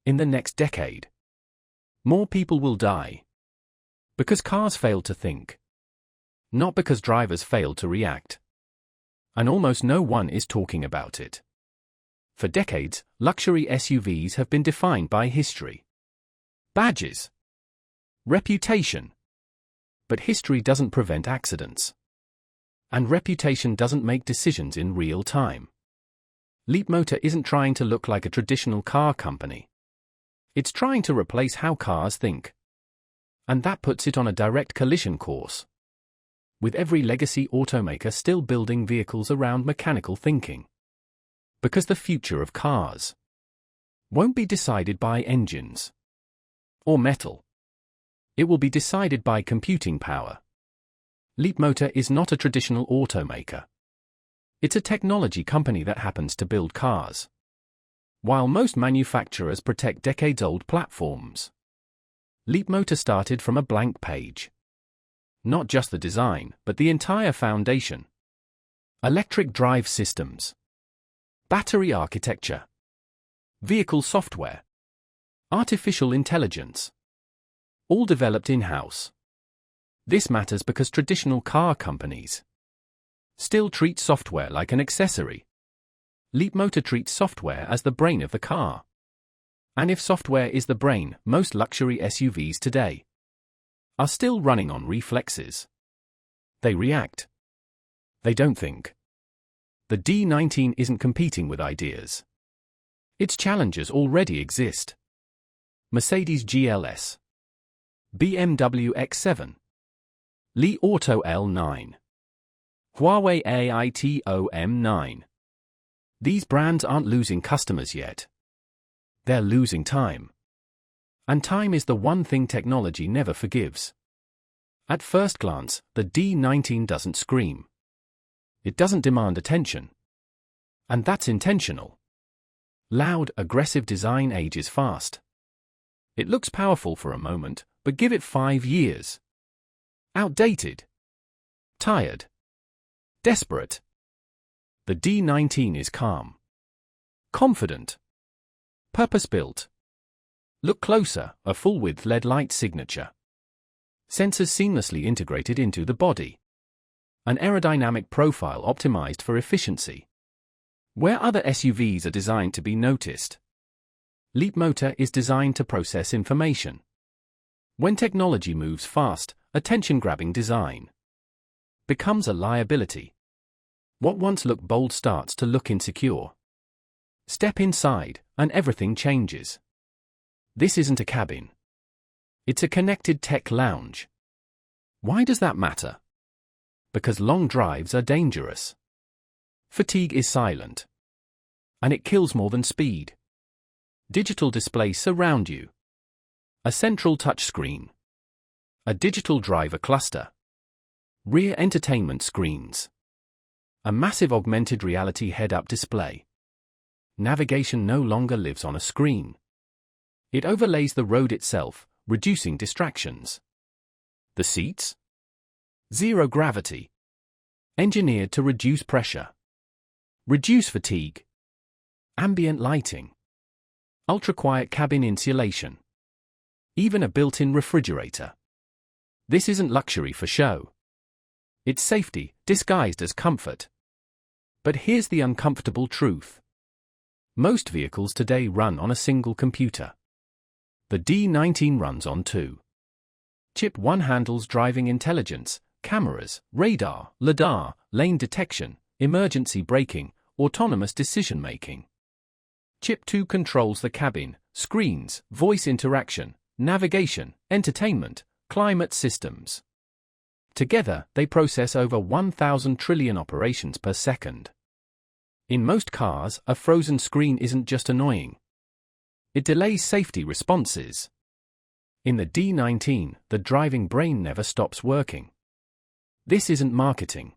In the next decade, more people will die because cars failed to think, not because drivers failed to react. And almost no one is talking about it. For decades, luxury SUVs have been defined by history, badges, reputation. But history doesn't prevent accidents. And reputation doesn't make decisions in real time. Leapmotor isn't trying to look like a traditional car company. It's trying to replace how cars think. And that puts it on a direct collision course, with every legacy automaker still building vehicles around mechanical thinking. Because the future of cars won't be decided by engines or metal. It will be decided by computing power. Leapmotor is not a traditional automaker. It's a technology company that happens to build cars. While most manufacturers protect decades-old platforms, Leapmotor started from a blank page. Not just the design, but the entire foundation. Electric drive systems, battery architecture, vehicle software, artificial intelligence, all developed in-house. This matters because traditional car companies still treat software like an accessory. Leapmotor treats software as the brain of the car. And if software is the brain, most luxury SUVs today are still running on reflexes. They react. They don't think. The D19 isn't competing with ideas. Its challengers already exist. Mercedes GLS, BMW X7, Li Auto L9, Huawei AITO-M9. These brands aren't losing customers yet. They're losing time. And time is the one thing technology never forgives. At first glance, the D19 doesn't scream. It doesn't demand attention. And that's intentional. Loud, aggressive design ages fast. It looks powerful for a moment, but give it 5 years. Outdated. Tired. Desperate. The D19 is calm. Confident. Purpose-built. Look closer, a full-width LED light signature. Sensors seamlessly integrated into the body. An aerodynamic profile optimized for efficiency. Where other SUVs are designed to be noticed, Leapmotor is designed to process information. When technology moves fast, attention-grabbing design becomes a liability. What once looked bold starts to look insecure. Step inside, and everything changes. This isn't a cabin. It's a connected tech lounge. Why does that matter? Because long drives are dangerous. Fatigue is silent. And it kills more than speed. Digital displays surround you. A central touchscreen. A digital driver cluster. Rear entertainment screens. A massive augmented reality head-up display. Navigation no longer lives on a screen. It overlays the road itself, reducing distractions. The seats? Zero gravity. Engineered to reduce pressure. Reduce fatigue. Ambient lighting. Ultra-quiet cabin insulation. Even a built-in refrigerator. This isn't luxury for show. It's safety, disguised as comfort. But here's the uncomfortable truth. Most vehicles today run on a single computer. The D19 runs on 2. Chip 1 handles driving intelligence, cameras, radar, LiDAR, lane detection, emergency braking, autonomous decision-making. Chip 2 controls the cabin, screens, voice interaction, navigation, entertainment, climate systems. Together, they process over 1,000 trillion operations per second. In most cars, a frozen screen isn't just annoying. It delays safety responses. In the D19, the driving brain never stops working. This isn't marketing.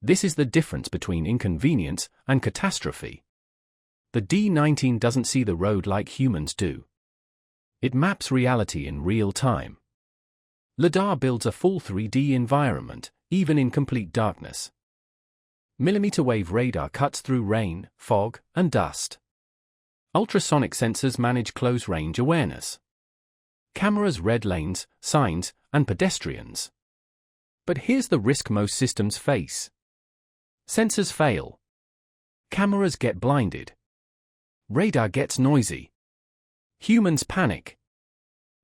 This is the difference between inconvenience and catastrophe. The D19 doesn't see the road like humans do. It maps reality in real time. LiDAR builds a full 3D environment, even in complete darkness. Millimeter wave radar cuts through rain, fog, and dust. Ultrasonic sensors manage close-range awareness. Cameras read lanes, signs, and pedestrians. But here's the risk most systems face. Sensors fail. Cameras get blinded. Radar gets noisy. Humans panic.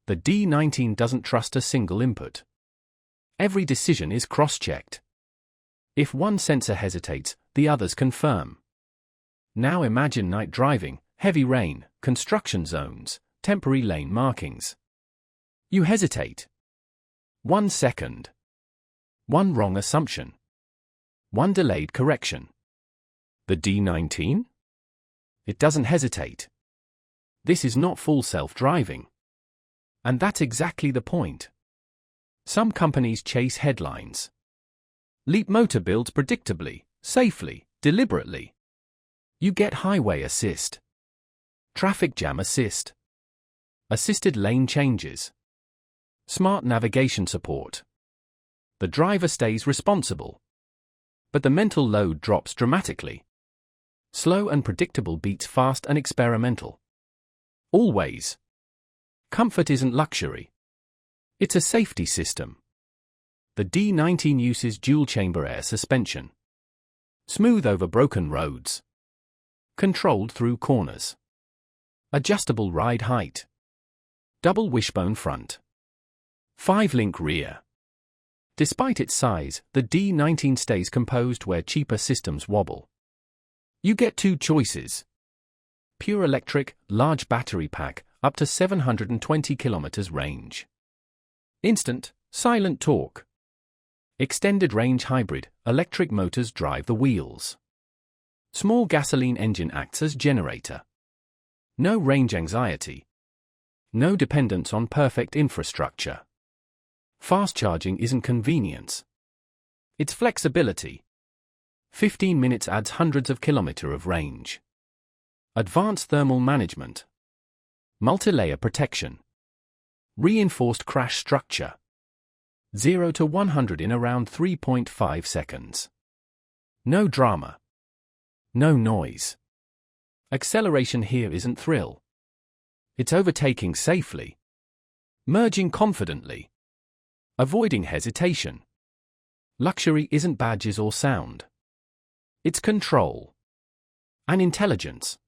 The D19 doesn't trust a single input. Every decision is cross-checked. If one sensor hesitates, the others confirm. Now imagine night driving, heavy rain, construction zones, temporary lane markings. You hesitate. 1 second. One wrong assumption. One delayed correction. The D19? It doesn't hesitate. This is not full self-driving. And that's exactly the point. Some companies chase headlines. Leapmotor builds predictably, safely, deliberately. You get highway assist. Traffic jam assist. Assisted lane changes. Smart navigation support. The driver stays responsible. But the mental load drops dramatically. Slow and predictable beats fast and experimental. Always. Comfort isn't luxury. It's a safety system. The D19 uses dual-chamber air suspension. Smooth over broken roads. Controlled through corners. Adjustable ride height. Double wishbone front. 5-link rear. Despite its size, the D19 stays composed where cheaper systems wobble. You get 2 choices. Pure electric, large battery pack, up to 720 km range. Instant, silent torque. Extended range hybrid, electric motors drive the wheels. Small gasoline engine acts as generator. No range anxiety. No dependence on perfect infrastructure. Fast charging isn't convenience. It's flexibility. 15 minutes adds hundreds of kilometers of range. Advanced thermal management. Multi-layer protection. Reinforced crash structure. 0 to 100 in around 3.5 seconds. No drama. No noise. Acceleration here isn't thrill. It's overtaking safely. Merging confidently. Avoiding hesitation. Luxury isn't badges or sound. It's control. And intelligence.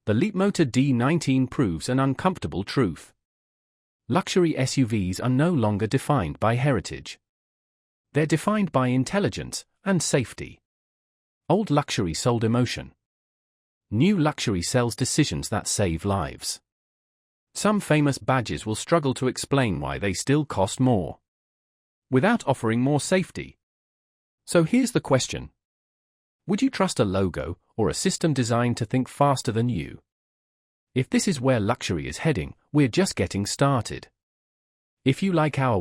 The Leapmotor D19 proves an uncomfortable truth. Luxury SUVs are no longer defined by heritage. They're defined by intelligence and safety. Old luxury sold emotion. New luxury sells decisions that save lives. Some famous badges will struggle to explain why they still cost more, without offering more safety. So here's the question. Would you trust a logo or a system designed to think faster than you? If this is where luxury is heading, we're just getting started. If you like our